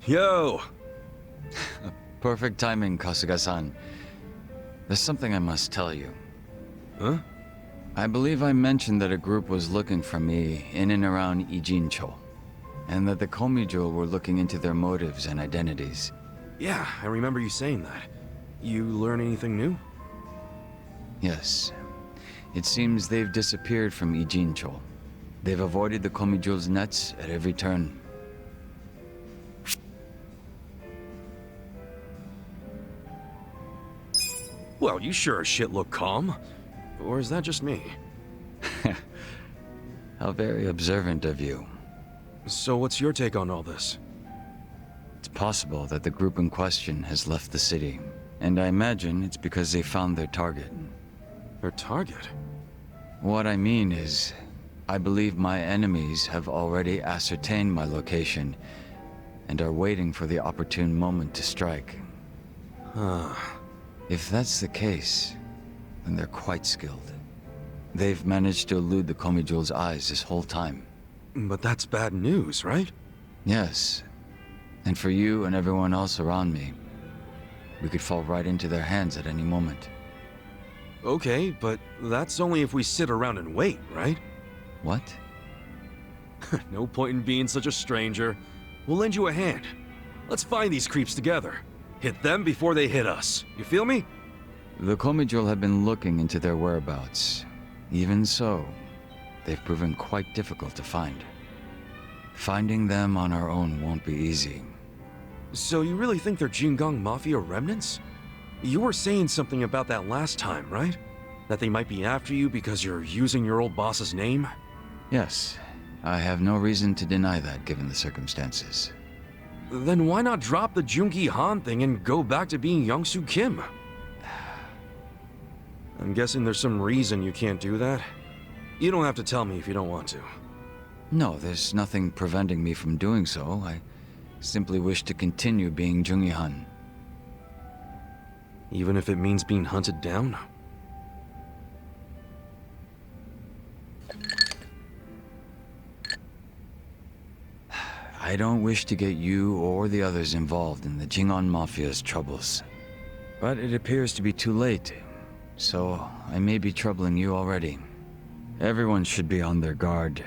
Yo! Perfect timing, Kasuga-san. There's something I must tell you. Huh? I believe I mentioned that a group was looking for me in and around Ijincho, and that the Komijo were looking into their motives and identities. Yeah, I remember you saying that. You learn anything new? Yes. It seems they've disappeared from Ijincho. They've avoided the Komijo's nets at every turn. Well, you sure as shit look calm. Or is that just me? How very observant of you. So what's your take on all this? It's possible that the group in question has left the city, and I imagine it's because they found their target. Their target? What I mean is, I believe my enemies have already ascertained my location and are waiting for the opportune moment to strike. Huh. If that's the case, then they're quite skilled. They've managed to elude the Komijo's eyes this whole time. But that's bad news, right? Yes. And for you and everyone else around me, we could fall right into their hands at any moment. Okay, but that's only if we sit around and wait, right? What? No point in being such a stranger. We'll lend you a hand. Let's find these creeps together. Hit them before they hit us. You feel me? The Komijo have been looking into their whereabouts. Even so, they've proven quite difficult to find. Finding them on our own won't be easy. So you really think they're Jingang Mafia remnants? You were saying something about that last time, right? That they might be after you because you're using your old boss's name? Yes, I have no reason to deny that given the circumstances. Then why not drop the Jungi Han thing and go back to being Youngsu Kim? I'm guessing there's some reason you can't do that. You don't have to tell me if you don't want to. No, there's nothing preventing me from doing so. I simply wish to continue being Jungi-han. Even if it means being hunted down? I don't wish to get you or the others involved in the Jingon Mafia's troubles. But it appears to be too late, so I may be troubling you already. Everyone should be on their guard.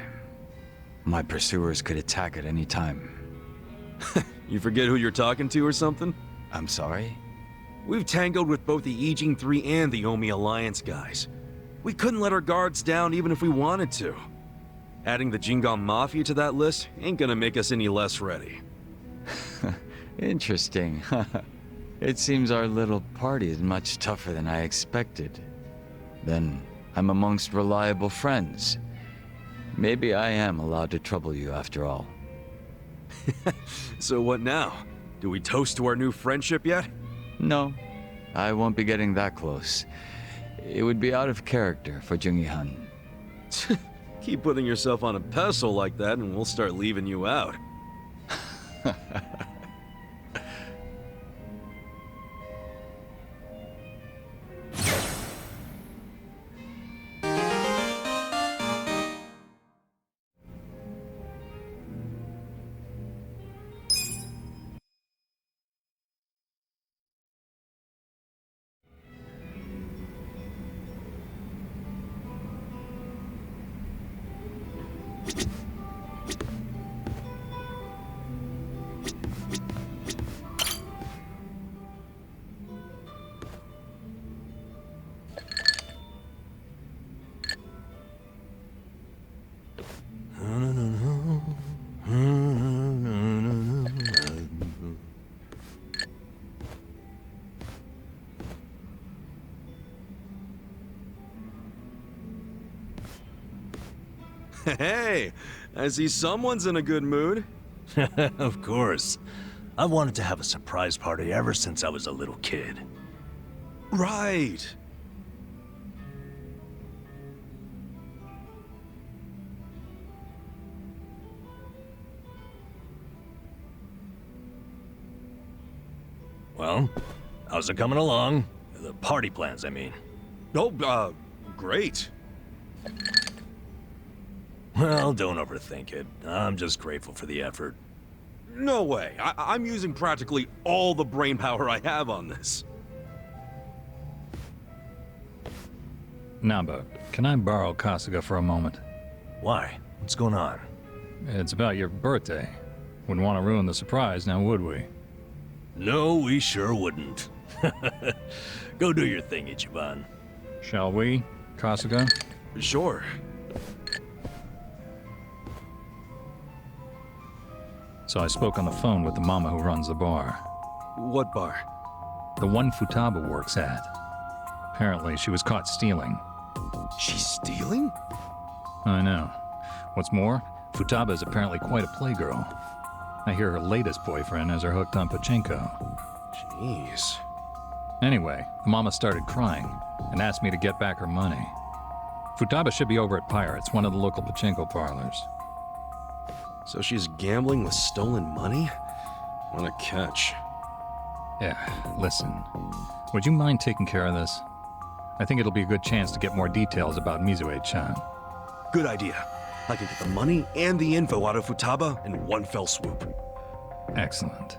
My pursuers could attack at any time. You forget who you're talking to or something? I'm sorry? We've tangled with both the Ijing 3 and the Omi Alliance guys. We couldn't let our guards down even if we wanted to. Adding the Jingon Mafia to that list ain't gonna make us any less ready. Interesting. It seems our little party is much tougher than I expected. Then I'm amongst reliable friends. Maybe I am allowed to trouble you after all. So what now? Do we toast to our new friendship yet? No, I won't be getting that close. It would be out of character for Jungi-han. Keep putting yourself on a pedestal like that and we'll start leaving you out. Hey, I see someone's in a good mood. Of course. I've wanted to have a surprise party ever since I was a little kid. Right. Well, how's it coming along? The party plans, I mean. Oh, great. Well, don't overthink it. I'm just grateful for the effort. No way. I'm using practically all the brain power I have on this. Namba, can I borrow Kasuga for a moment? Why? What's going on? It's about your birthday. Wouldn't want to ruin the surprise, now would we? No, we sure wouldn't. Go do your thing, Ichiban. Shall we, Kasuga? Sure. So I spoke on the phone with the mama who runs the bar. What bar? The one Futaba works at. Apparently, she was caught stealing. She's stealing? I know. What's more, Futaba is apparently quite a playgirl. I hear her latest boyfriend has her hooked on pachinko. Jeez. Anyway, the mama started crying and asked me to get back her money. Futaba should be over at Pirates, one of the local pachinko parlors. So she's gambling with stolen money? What a catch. Yeah, listen. Would you mind taking care of this? I think it'll be a good chance to get more details about Mizue-chan. Good idea. I can get the money and the info out of Futaba in one fell swoop. Excellent.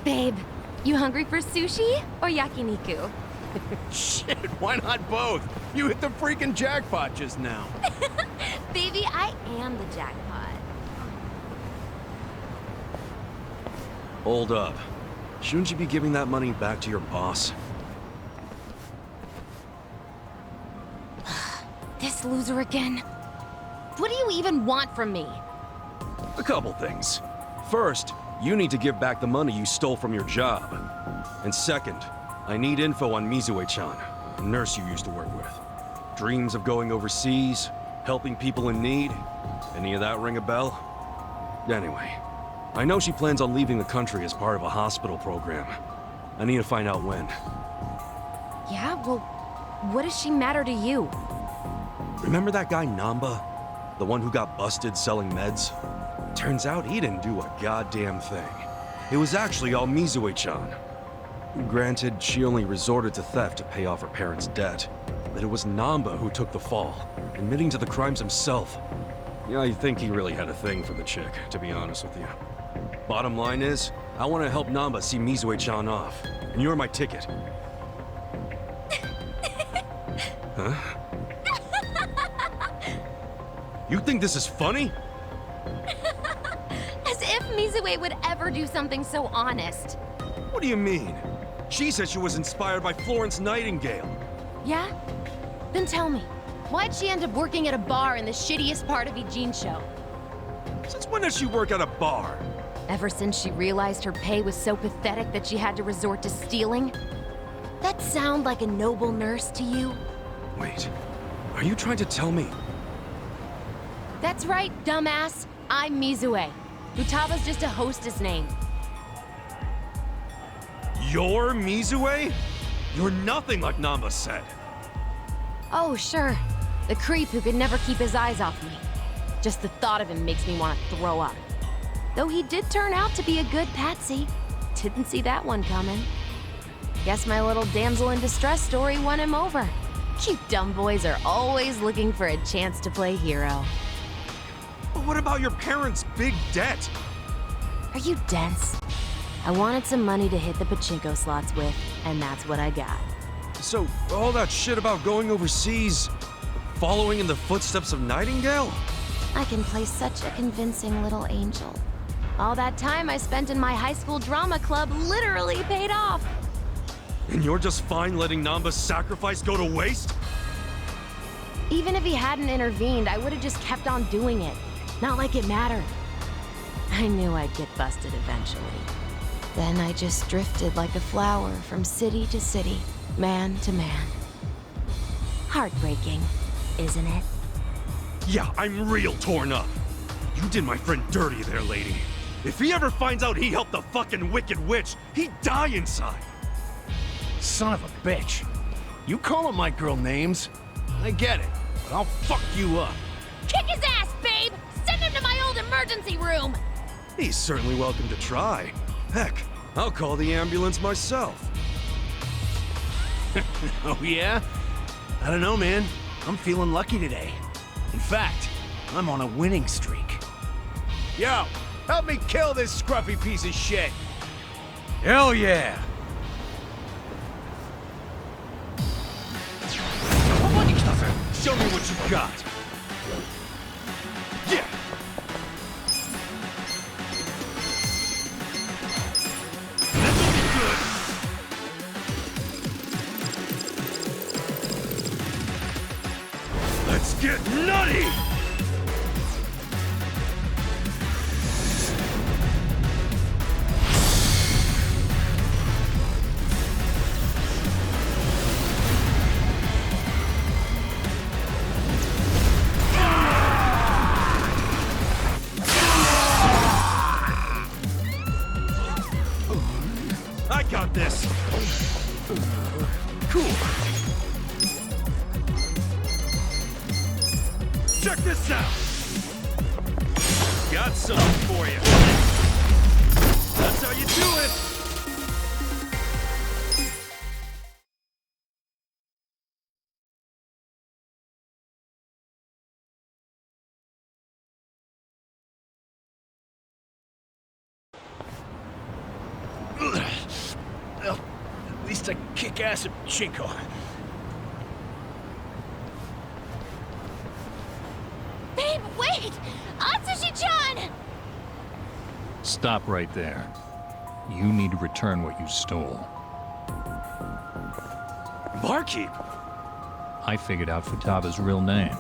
Babe, you hungry for sushi or yakiniku? Shit, why not both? You hit the freaking jackpot just now. Baby, I am the jackpot. Hold up. Shouldn't you be giving that money back to your boss? This loser again. What do you even want from me? A couple things. First, you need to give back the money you stole from your job. And second, I need info on Mizue-chan, a nurse you used to work with. Dreams of going overseas, helping people in need. Any of that ring a bell? Anyway, I know she plans on leaving the country as part of a hospital program. I need to find out when. Yeah, well, what does she matter to you? Remember that guy Namba? The one who got busted selling meds? Turns out he didn't do a goddamn thing. It was actually all Mizue-chan. Granted, she only resorted to theft to pay off her parents' debt, but it was Namba who took the fall, admitting to the crimes himself. Yeah, I think he really had a thing for the chick, to be honest with you. Bottom line is, I want to help Namba see Mizue-chan off, and you're my ticket. Huh? You think this is funny? As if Mizue would ever do something so honest. What do you mean? She said she was inspired by Florence Nightingale. Yeah? Then tell me, why'd she end up working at a bar in the shittiest part of Ijincho? Since when does she work at a bar? Ever since she realized her pay was so pathetic that she had to resort to stealing? That sound like a noble nurse to you? Wait, are you trying to tell me? That's right, dumbass. I'm Mizue. Futaba's just a hostess name. You're Mizue? You're nothing like Namba said. Oh, sure. The creep who could never keep his eyes off me. Just the thought of him makes me want to throw up. Though he did turn out to be a good patsy. Didn't see that one coming. Guess my little damsel in distress story won him over. You dumb boys are always looking for a chance to play hero. But what about your parents' big debt? Are you dense? I wanted some money to hit the pachinko slots with, and that's what I got. So, all that shit about going overseas, following in the footsteps of Nightingale? I can play such a convincing little angel. All that time I spent in my high school drama club literally paid off. And you're just fine letting Namba's sacrifice go to waste? Even if he hadn't intervened, I would have just kept on doing it. Not like it mattered. I knew I'd get busted eventually. Then I just drifted like a flower from city to city, man to man. Heartbreaking, isn't it? Yeah, I'm real torn up. You did my friend dirty there, lady. If he ever finds out he helped the fucking Wicked Witch, he'd die inside. Son of a bitch. You calling my girl names? I get it, but I'll fuck you up. Kick his ass, babe! Send him to my old emergency room! He's certainly welcome to try. Heck, I'll call the ambulance myself. Oh yeah? I don't know, man. I'm feeling lucky today. In fact, I'm on a winning streak. Yo, help me kill this scruffy piece of shit. Hell yeah! Show me what you got. Yeah. This'll be good. Let's get nutty. I got this. Cool. Check this out. Got something for you. That's how you do it. Well, at least I kick ass at Chinko. Babe, wait! Atsushi-chan! Stop right there. You need to return what you stole. Barkeep. I figured out Futaba's real name.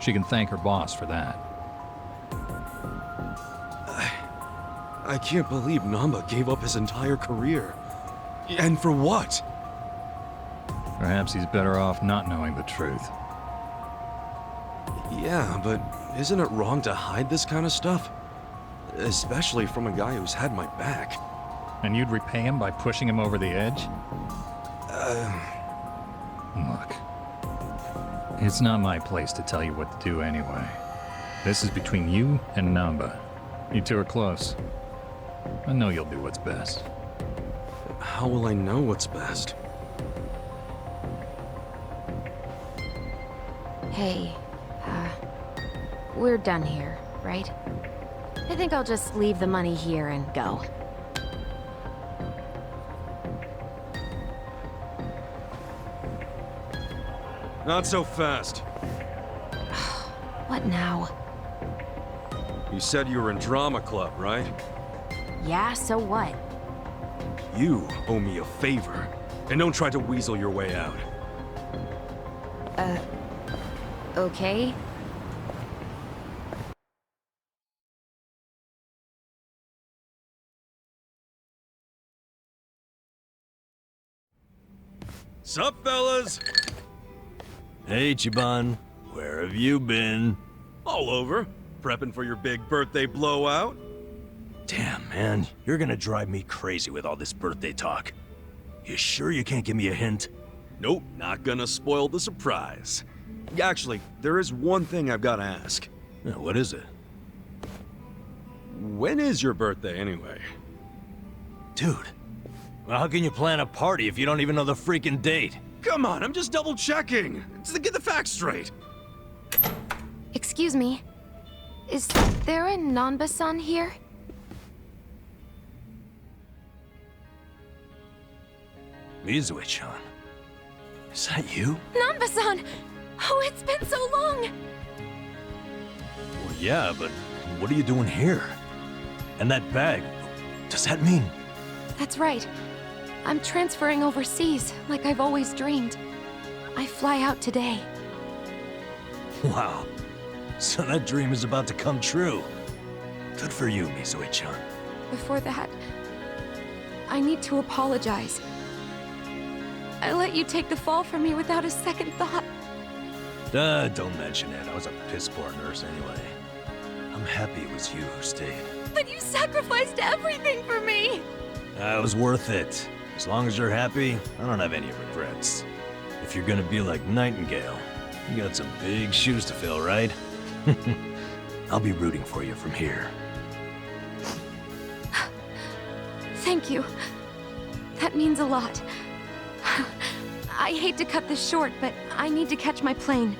She can thank her boss for that. I can't believe Namba gave up his entire career. And for what? Perhaps he's better off not knowing the truth. Yeah, but isn't it wrong to hide this kind of stuff? Especially from a guy who's had my back. And you'd repay him by pushing him over the edge? Look, it's not my place to tell you what to do anyway. This is between you and Namba. You two are close. I know you'll do what's best. How will I know what's best? Hey, we're done here, right? I think I'll just leave the money here and go. Not so fast. What now? You said you were in drama club, right? Yeah, so what? You owe me a favor. And don't try to weasel your way out. Okay? Sup, fellas? Hey, Chiban. Where have you been? All over. Prepping for your big birthday blowout? Damn, man. You're gonna drive me crazy with all this birthday talk. You sure you can't give me a hint? Nope, not gonna spoil the surprise. Actually, there is one thing I've gotta ask. What is it? When is your birthday, anyway? Dude, well, how can you plan a party if you don't even know the freaking date? Come on, I'm just double checking. Just to get the facts straight. Excuse me. Is there a Nanba-san here? Mizue-chan. Is that you? Nanba-san! Oh, it's been so long! Well, yeah, but what are you doing here? And that bag, does that mean? That's right. I'm transferring overseas, like I've always dreamed. I fly out today. Wow. So that dream is about to come true. Good for you, Mizue-chan. Before that, I need to apologize. I let you take the fall for me without a second thought. Don't mention it. I was a piss-poor nurse anyway. I'm happy it was you who stayed. But you sacrificed everything for me! It was worth it. As long as you're happy, I don't have any regrets. If you're gonna be like Nightingale, You got some big shoes to fill, right? I'll be rooting for you from here. Thank you. That means a lot. I hate to cut this short, but I need to catch my plane.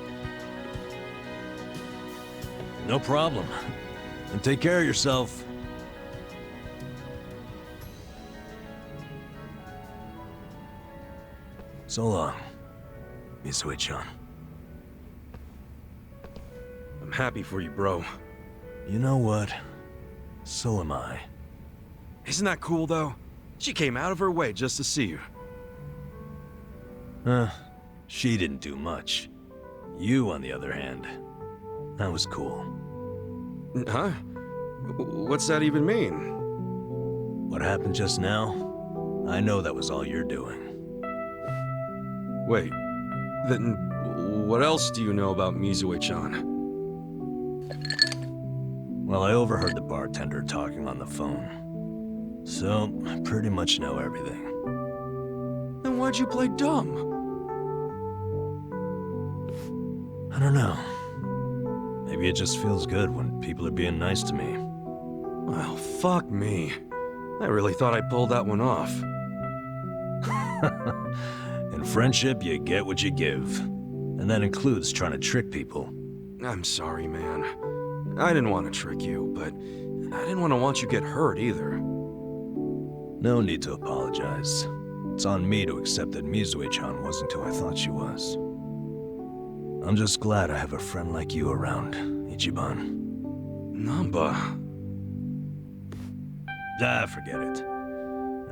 No problem. And take care of yourself. So long, Misue-chan. I'm happy for you, bro. You know what? So am I. Isn't that cool, though? She came out of her way just to see you. She didn't do much. You, on the other hand, that was cool. Huh? What's that even mean? What happened just now? I know that was all you're doing. Wait, then what else do you know about Misue-chan? Well, I overheard the bartender talking on the phone. So, I pretty much know everything. Then why'd you play dumb? I don't know. Maybe it just feels good when people are being nice to me. Well, fuck me. I really thought I pulled that one off. In friendship, you get what you give. And that includes trying to trick people. I'm sorry, man. I didn't want to trick you, but I didn't want to watch you get hurt either. No need to apologize. It's on me to accept that Misue-chan wasn't who I thought she was. I'm just glad I have a friend like you around, Ichiban. Namba. Forget it.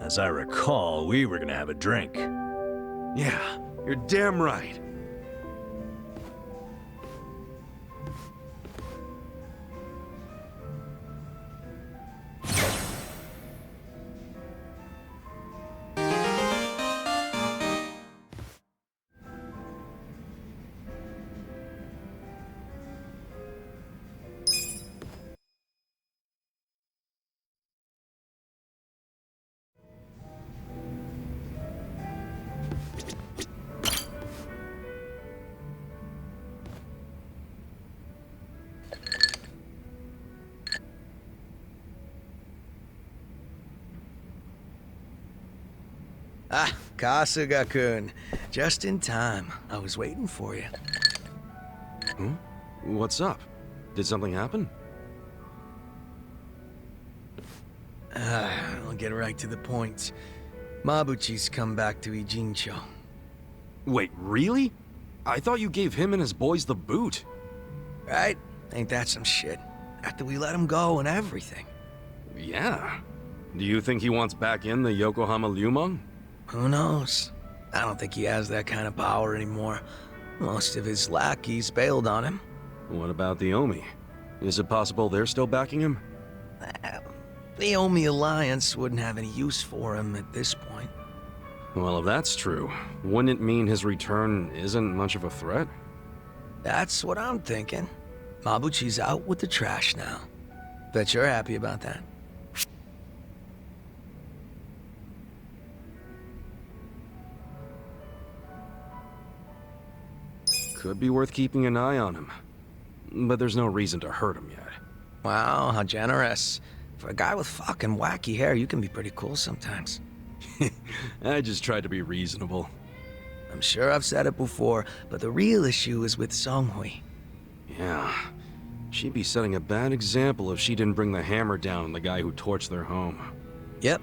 As I recall, we were gonna have a drink. Yeah, you're damn right. Ah, Kasuga-kun. Just in time. I was waiting for you. Hmm? What's up? Did something happen? I'll get right to the point. Mabuchi's come back to Ijincho. Wait, really? I thought you gave him and his boys the boot. Right? Ain't that some shit? After we let him go and everything. Yeah. Do you think he wants back in the Yokohama Lumon? Who knows? I don't think he has that kind of power anymore. Most of his lackeys bailed on him. What about the Omi? Is it possible they're still backing him? The Omi Alliance wouldn't have any use for him at this point. Well, if that's true, wouldn't it mean his return isn't much of a threat? That's what I'm thinking. Mabuchi's out with the trash now. Bet you're happy about that. Could be worth keeping an eye on him. But there's no reason to hurt him yet. Wow, how generous. For a guy with fucking wacky hair, you can be pretty cool sometimes. I just tried to be reasonable. I'm sure I've said it before, but the real issue is with Songhui. Yeah. She'd be setting a bad example if she didn't bring the hammer down on the guy who torched their home. Yep.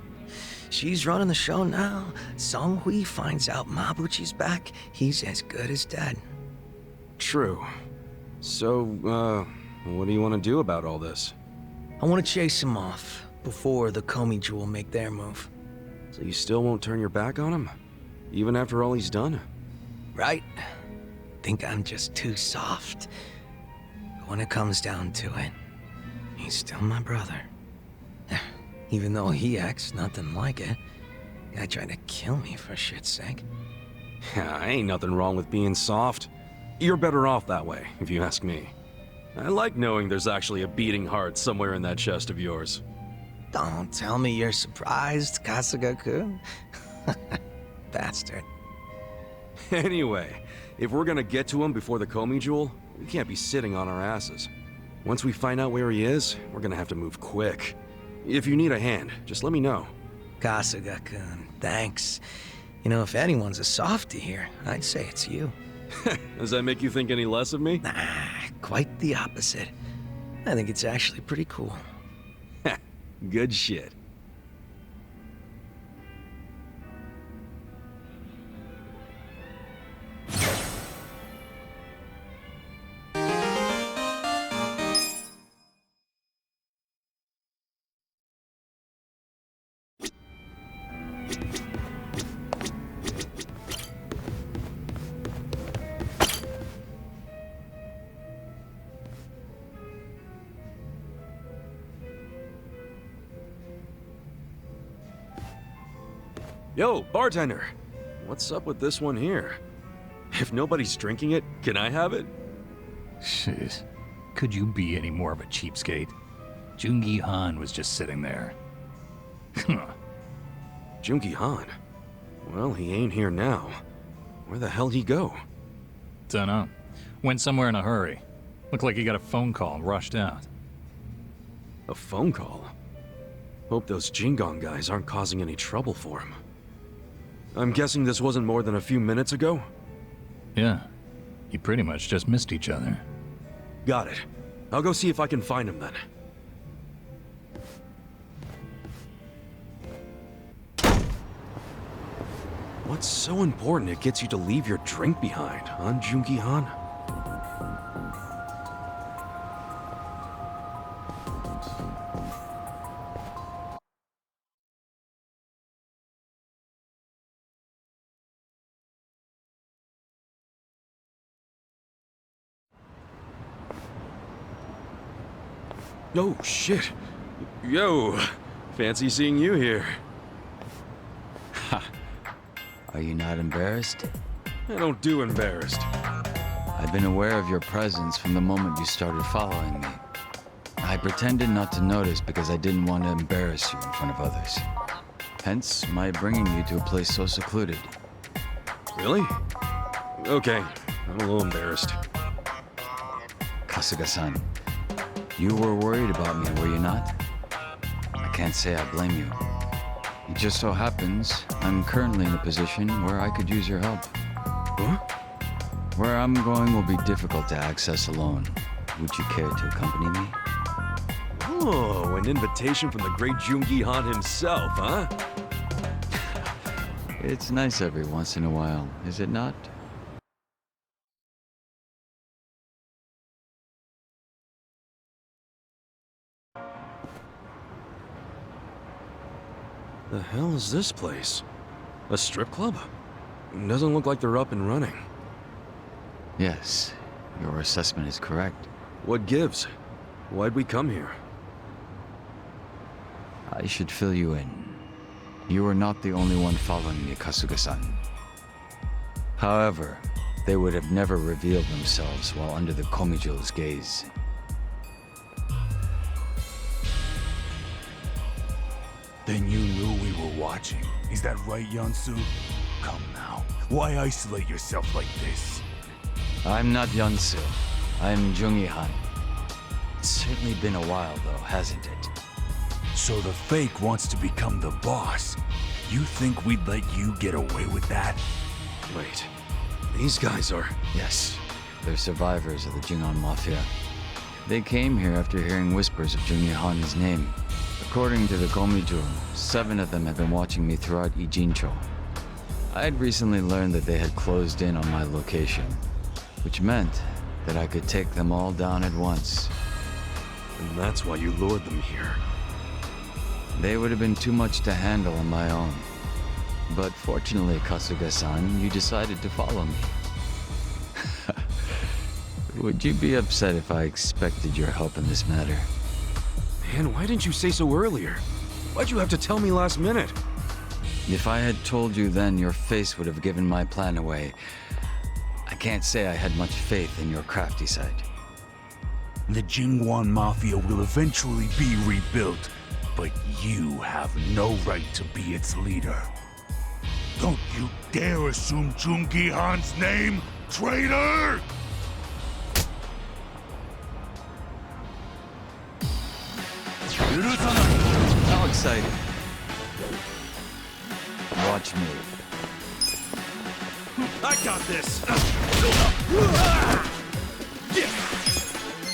She's running the show now. Songhui finds out Mabuchi's back, he's as good as dead. True. So, what do you want to do about all this? I want to chase him off before the Komi Jewel make their move. So you still won't turn your back on him? Even after all he's done? Right? Think I'm just too soft. But when it comes down to it, he's still my brother. Even though he acts nothing like it. Guy tried to kill me for shit's sake. Yeah, ain't nothing wrong with being soft. You're better off that way, if you ask me. I like knowing there's actually a beating heart somewhere in that chest of yours. Don't tell me you're surprised, Kasuga-kun. Bastard. Anyway, If we're gonna get to him before the Komi Jewel, we can't be sitting on our asses. Once we find out where he is, we're gonna have to move quick. If you need a hand, just let me know. Kasuga-kun, thanks. You know, if anyone's a softie here, I'd say it's you. Does that make you think any less of me? Nah, quite the opposite. I think it's actually pretty cool. Good shit. Yo, bartender! What's up with this one here? If nobody's drinking it, can I have it? Jeez. Could you be any more of a cheapskate? Jungi Han was just sitting there. Jungi Han? Well, he ain't here now. Where the hell'd he go? Dunno. Went somewhere in a hurry. Looked like he got a phone call and rushed out. A phone call? Hope those Jingon guys aren't causing any trouble for him. I'm guessing this wasn't more than a few minutes ago? Yeah. You pretty much just missed each other. Got it. I'll go see if I can find him then. What's so important it gets you to leave your drink behind, huh, Jungi Han? Oh, shit. Yo, fancy seeing you here. Are you not embarrassed? I don't do embarrassed. I've been aware of your presence from the moment you started following me. I pretended not to notice because I didn't want to embarrass you in front of others. Hence, my bringing you to a place so secluded. Really? Okay, I'm a little embarrassed. Kasuga-san, you were worried about me, were you not? I can't say I blame you. It just so happens, I'm currently in a position where I could use your help. Huh? Where I'm going will be difficult to access alone. Would you care to accompany me? Oh, an invitation from the great Jungi Han himself, huh? It's nice every once in a while, is it not? The hell is this place? A strip club? Doesn't look like they're up and running. Yes, your assessment is correct. What gives? Why'd we come here? I should fill you in. You are not the only one following me, Kasuga-san. However, they would have never revealed themselves while under the Komijo's gaze. Then you knew we were watching. Is that right, Yansu? Come now. Why isolate yourself like this? I'm not Yansu. I'm Jungi Han. It's certainly been a while, though, hasn't it? So the fake wants to become the boss. You think we'd let you get away with that? Wait, these guys are... Yes, they're survivors of the Jingon Mafia. They came here after hearing whispers of Jungi Han's name. According to the Komijo, 7 of them had been watching me throughout Ijincho. I had recently learned that they had closed in on my location, which meant that I could take them all down at once. And that's why you lured them here. They would have been too much to handle on my own. But fortunately, Kasuga-san, you decided to follow me. Would you be upset if I expected your help in this matter? Man, why didn't you say so earlier? Why'd you have to tell me last minute? If I had told you then, your face would have given my plan away. I can't say I had much faith in your crafty side. The Jingwan Mafia will eventually be rebuilt, but you have no right to be its leader. Don't you dare assume Jungi Han's name! Traitor! How exciting. Watch me. I got this!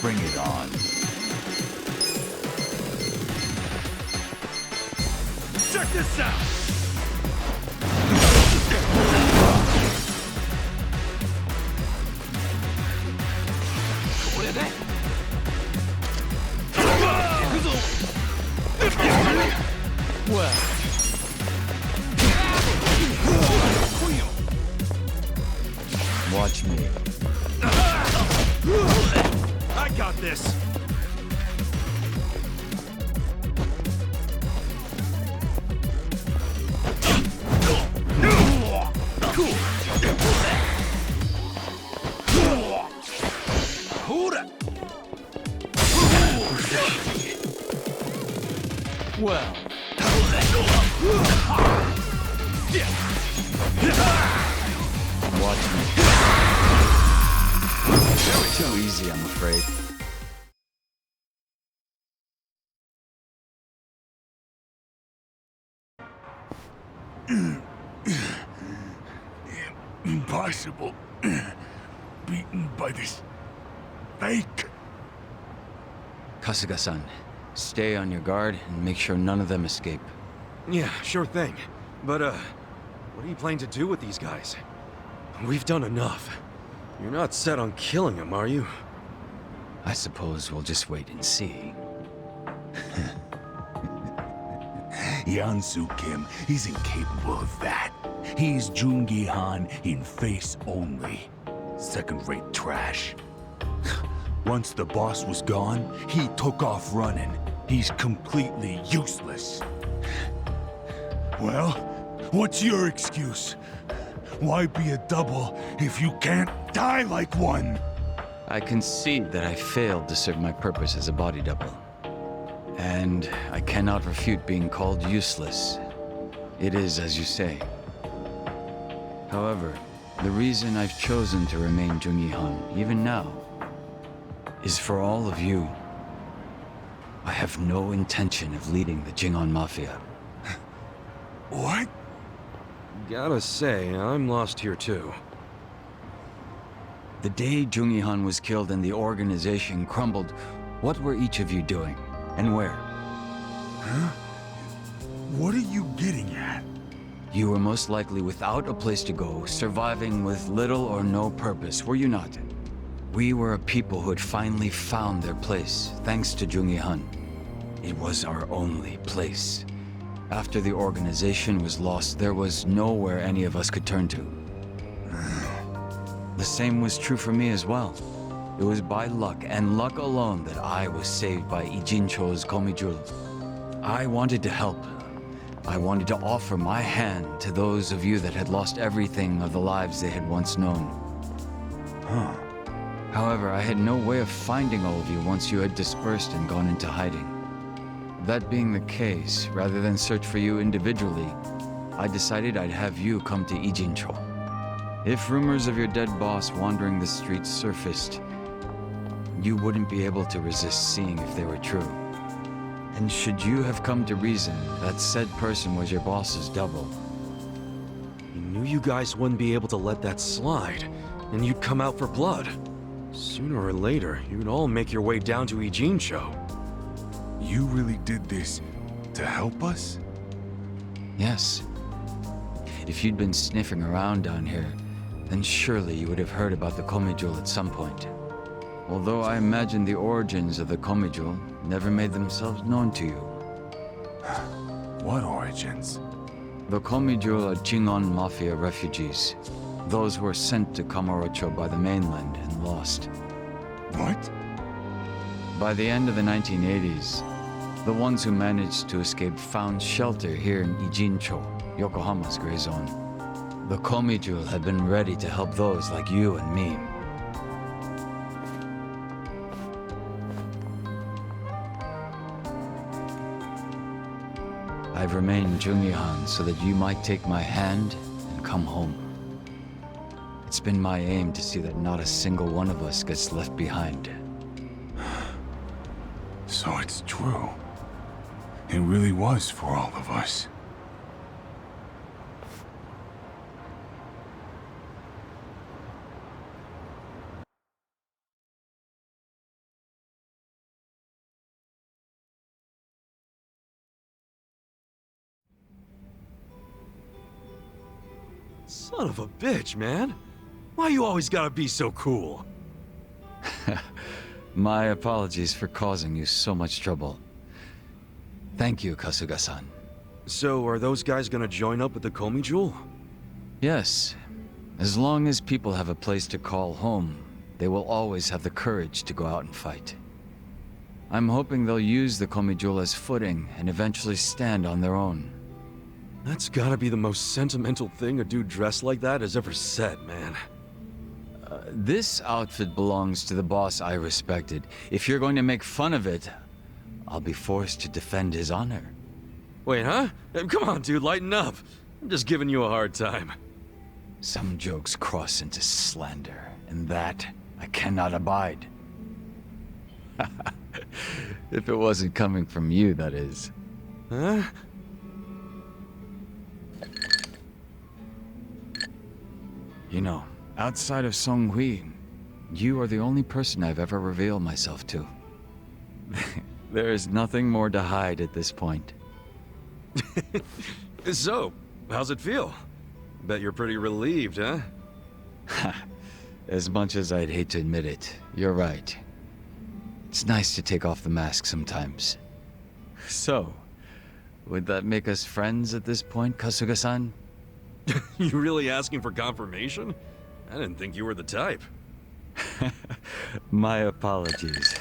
Bring it on. Check this out! Well. Watch me. I got this! Well. Watch me. Too easy, I'm afraid. Impossible. Beaten by this fake. Kasuga-san, stay on your guard and make sure none of them escape. Yeah, sure thing. But, what are you planning to do with these guys? We've done enough. You're not set on killing them, are you? I suppose we'll just wait and see. Yansu Kim isn't capable of that. He's Jungi Han in face only. Second-rate trash. Once the boss was gone, he took off running. He's completely useless. Well, what's your excuse? Why be a double if you can't die like one? I concede that I failed to serve my purpose as a body double. And I cannot refute being called useless. It is as you say. However, the reason I've chosen to remain Jungi Han, even now, is for all of you. I have no intention of leading the Jingon Mafia. What? Gotta say, I'm lost here too. The day Jungi Han was killed and the organization crumbled, what were each of you doing? And where? Huh? What are you getting at? You were most likely without a place to go, surviving with little or no purpose, were you not? We were a people who had finally found their place, thanks to Jungi Han. It was our only place. After the organization was lost, there was nowhere any of us could turn to. The same was true for me as well. It was by luck, and luck alone, that I was saved by Ijincho's Komijul. I wanted to help. I wanted to offer my hand to those of you that had lost everything of the lives they had once known. However, I had no way of finding all of you once you had dispersed and gone into hiding. That being the case, rather than search for you individually, I decided I'd have you come to Ijincho. If rumors of your dead boss wandering the streets surfaced, you wouldn't be able to resist seeing if they were true. And should you have come to reason that said person was your boss's double, You knew you guys wouldn't be able to let that slide, and you'd come out for blood. Sooner or later, you'd all make your way down to Ijincho. You really did this to help us? yes. If you'd been sniffing around down here, then surely you would have heard about the Komijul at some point. Although I imagine the origins of the Komijul never made themselves known to you. What origins? The Komijul are Jingon Mafia refugees. Those who were sent to Kamurocho by the mainland and lost. What? By the end of the 1980s, the ones who managed to escape found shelter here in Ijincho, Yokohama's gray zone. The Komijul had been ready to help those like you and me. I've remained Jungi Han so that you might take my hand and come home. It's been my aim to see that not a single one of us gets left behind. So it's true. It really was for all of us. Son of a bitch, man. Why you always gotta be so cool? My apologies for causing you so much trouble. Thank you, Kasuga-san. So, are those guys gonna join up with the Komi Jewel? Yes. As long as people have a place to call home, they will always have the courage to go out and fight. I'm hoping they'll use the Komi Jewel as footing and eventually stand on their own. That's gotta be the most sentimental thing a dude dressed like that has ever said, man. This outfit belongs to the boss I respected. If you're going to make fun of it, I'll be forced to defend his honor. Wait, huh? Come on, dude, lighten up. I'm just giving you a hard time. Some jokes cross into slander, and that I cannot abide. If it wasn't coming from you, that is. Huh? You know, outside of Songhui, you are the only person I've ever revealed myself to. There is nothing more to hide at this point. So, how's it feel? Bet you're pretty relieved, huh? As much as I'd hate to admit it, you're right. It's nice to take off the mask sometimes. So, would that make us friends at this point, Kasuga-san? You really asking for confirmation? I didn't think you were the type. My apologies.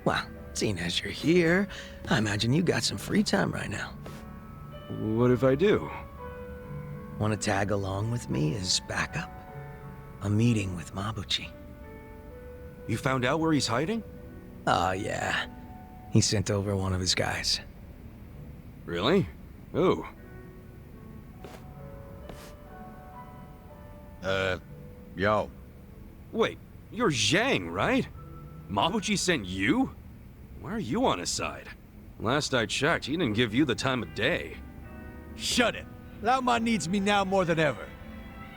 Well, seeing as you're here, I imagine you got some free time right now. What if I do? Want to tag along with me as backup? A meeting with Mabuchi. You found out where he's hiding? Oh, yeah. He sent over one of his guys. Really? Who? Yo. Wait, you're Zhang, right? Mabuchi sent you? Why are you on his side? Last I checked, he didn't give you the time of day. Shut it. Laoma needs me now more than ever.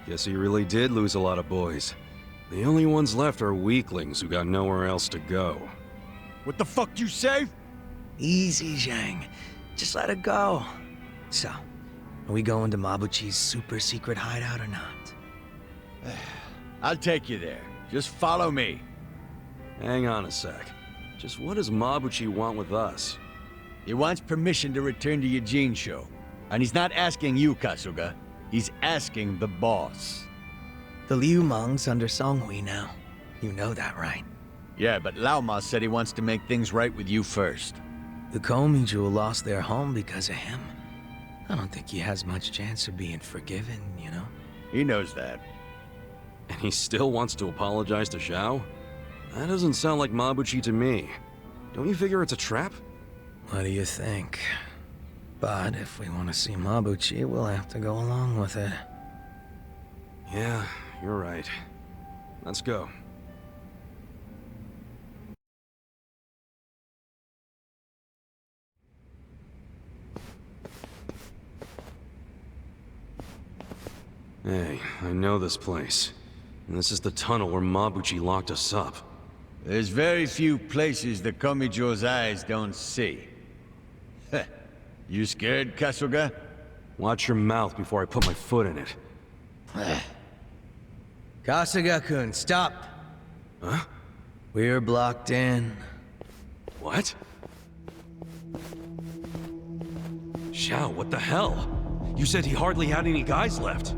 Guess he really did lose a lot of boys. The only ones left are weaklings who got nowhere else to go. What the fuck you say? Easy, Zhang. Just let it go. So, are we going to Mabuchi's super secret hideout or not? I'll take you there. Just follow me. Hang on a sec. Just what does Mabuchi want with us? He wants permission to return to Yujin-sho. And he's not asking you, Kasuga. He's asking the boss. The Liu Mang's under Songhui now. You know that, right? Yeah, but Laoma said he wants to make things right with you first. The Komi Jewel lost their home because of him. I don't think he has much chance of being forgiven, you know? He knows that. And he still wants to apologize to Zhao? That doesn't sound like Mabuchi to me. Don't you figure it's a trap? What do you think? But if we want to see Mabuchi, we'll have to go along with it. Yeah, you're right. Let's go. Hey, I know this place. And this is the tunnel where Mabuchi locked us up. There's very few places the Komi Jewel's eyes don't see. You scared, Kasuga? Watch your mouth before I put my foot in it. Kasuga-kun, stop. Huh? We're blocked in. What? Xiao, what the hell? You said he hardly had any guys left.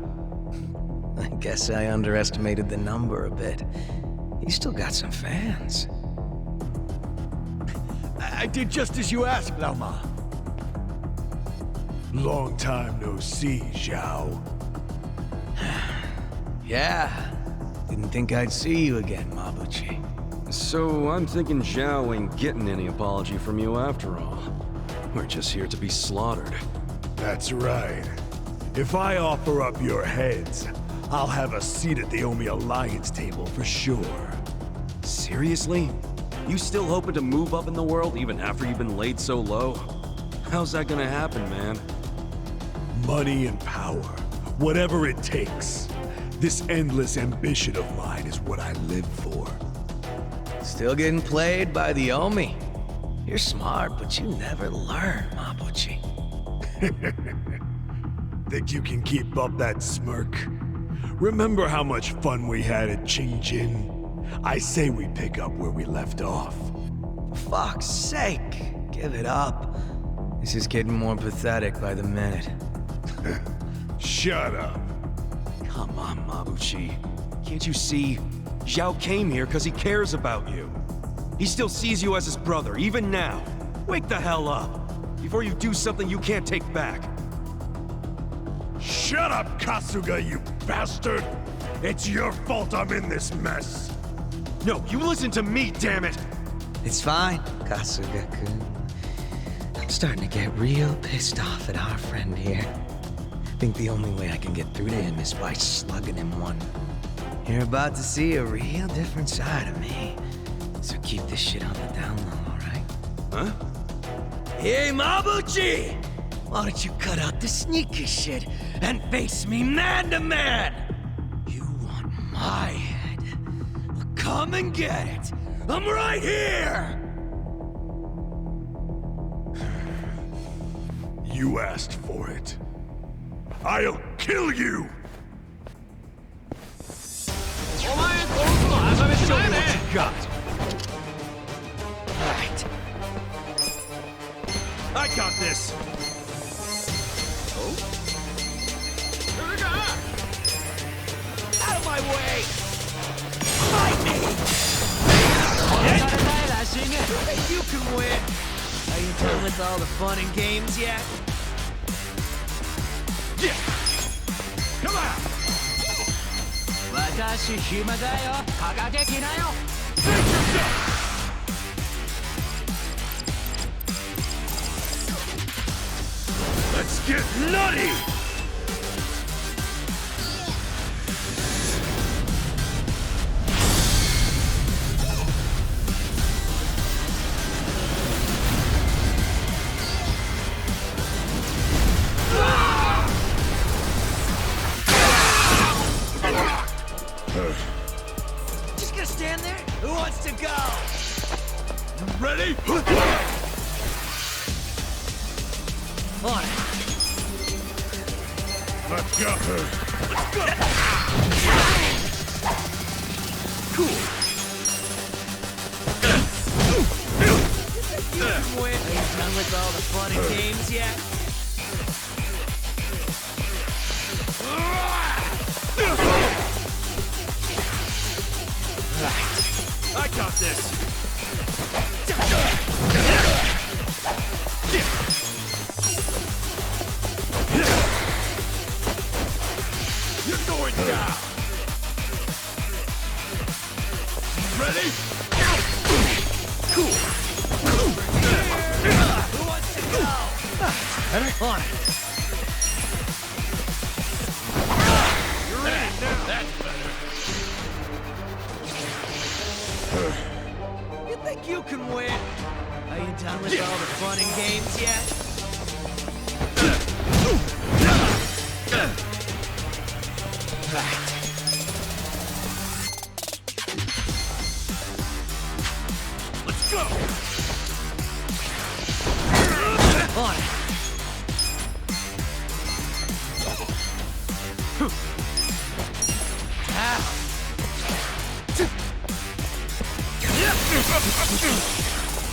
I guess I underestimated the number a bit. He's still got some fans. I did just as you asked, Laoma. Long time no see, Zhao. Yeah. Didn't think I'd see you again, Mabuchi. So I'm thinking Zhao ain't getting any apology from you after all. We're just here to be slaughtered. That's right. If I offer up your heads, I'll have a seat at the Omi Alliance table for sure. Seriously? You still hoping to move up in the world even after you've been laid so low? How's that gonna happen, man? Money and power, whatever it takes. This endless ambition of mine is what I live for. Still getting played by the Omi. You're smart, but you never learn, Mabuchi. Think you can keep up that smirk? Remember how much fun we had at Qingjin? I say we pick up where we left off. For fuck's sake, give it up. This is getting more pathetic by the minute. Shut up. Come on, Mabuchi. Can't you see? Zhao came here because he cares about you. He still sees you as his brother, even now. Wake the hell up, before you do something you can't take back. Shut up, Kasuga, you bastard! It's your fault I'm in this mess. No, you listen to me, damn it! It's fine, Kasuga-kun. I'm starting to get real pissed off at our friend here. I think the only way I can get through to him is by slugging him one. You're about to see a real different side of me. So keep this shit on the down low, alright? Huh? Hey, Mabuchi! Why don't you cut out the sneaky shit and face me man to man? You want my head? Well, come and get it! I'm right here! You asked for it. I'll kill you! Show me what you got. Right. I got this! Out of my way! Fight me! You can win! Are you done with all the fun and games yet? Yeah! Come on! Let's get nutty! Just gonna stand there? Who wants to go? Ready? On it. Let's go. Let's go. Cool! You can win. Are you done with all the fun and games yet? I got this! You're going down. Ready? Cool! Who wants to go? On it. You're in now! That's better! You think you can win? Are you done with all the fun and games yet? Right. Let's go. On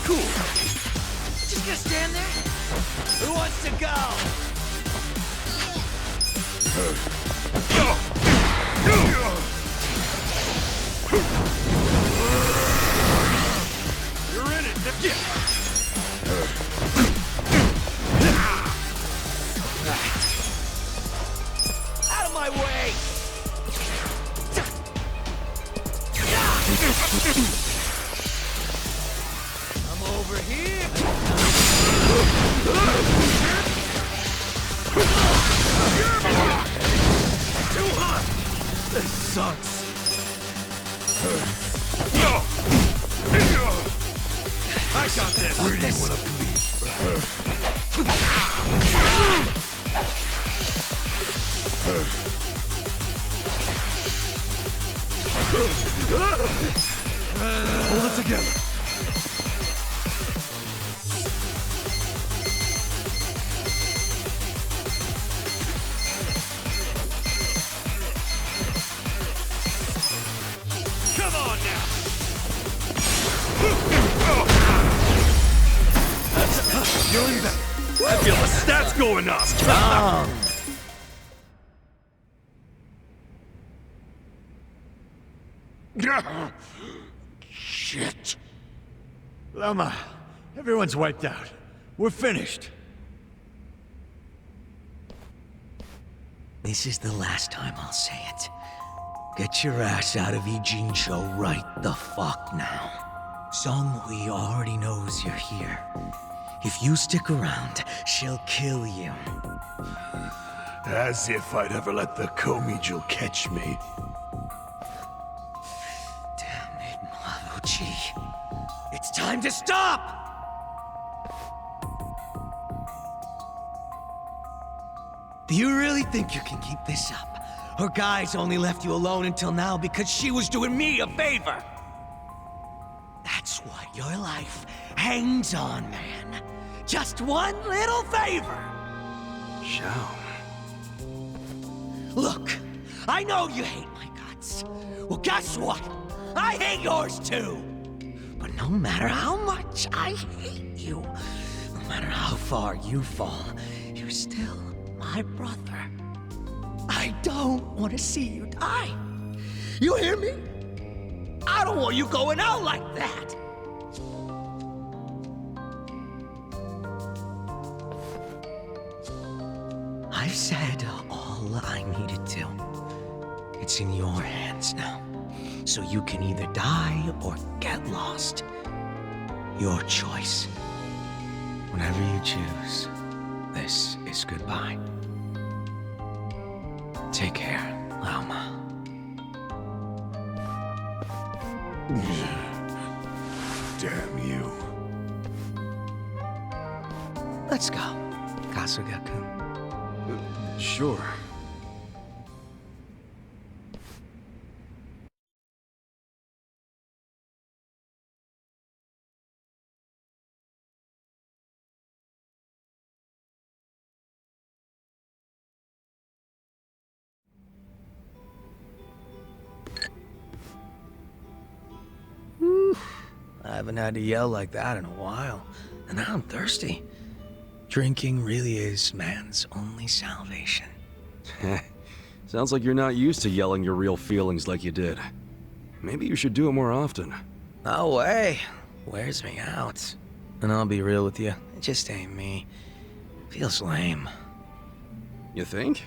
Cool. Just gonna stand there? Who wants to go? You're in it. Out of my way! I'm over here. Too hot. This sucks. I got this. Where do you want to hold it together. Come on now. Feeling better. I feel the stats going up. Shit. Lama, everyone's wiped out. We're finished. This is the last time I'll say it. Get your ass out of Ijincho right the fuck now. Songhui already knows you're here. If you stick around, she'll kill you. As if I'd ever let the Komijul catch me. Damn it, Mabuchi. It's time to stop! Do you really think you can keep this up? Her guys only left you alone until now because she was doing me a favor. That's what your life hangs on, man. Just one little favor. Zhao. Look, I know you hate my guts. Well, guess what? I hate yours too. But no matter how much I hate you, no matter how far you fall, you're still my brother. I don't want to see you die. You hear me? I don't want you going out like that. I've said all I needed to. It's in your hands now. So you can either die or get lost. Your choice. Whenever you choose, this is goodbye. Take care, Laoma. Damn you. Let's go, Kasuga-kun. Sure. I haven't had to yell like that in a while, and now I'm thirsty. Drinking really is man's only salvation. Sounds like you're not used to yelling your real feelings like you did. Maybe you should do it more often. No way. Wears me out. And I'll be real with you, it just ain't me. Feels lame. You think?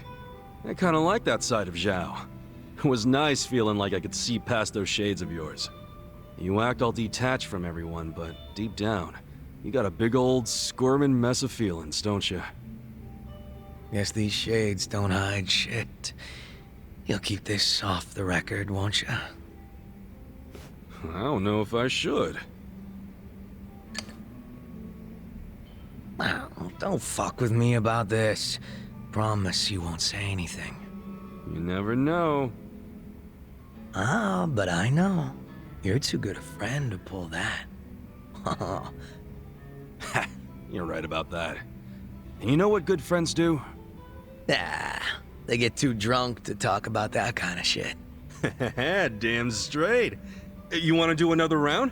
I kinda like that side of Zhao. It was nice feeling like I could see past those shades of yours. You act all detached from everyone, but deep down, you got a big old squirming mess of feelings, don't you? Guess these shades don't hide shit. You'll keep this off the record, won't you? I don't know if I should. Well, don't fuck with me about this. Promise you won't say anything. You never know. Ah, but I know. You're too good a friend to pull that. You're right about that. And you know what good friends do? Ah, They get too drunk to talk about that kind of shit. Damn straight. You want to do another round?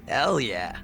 Hell yeah.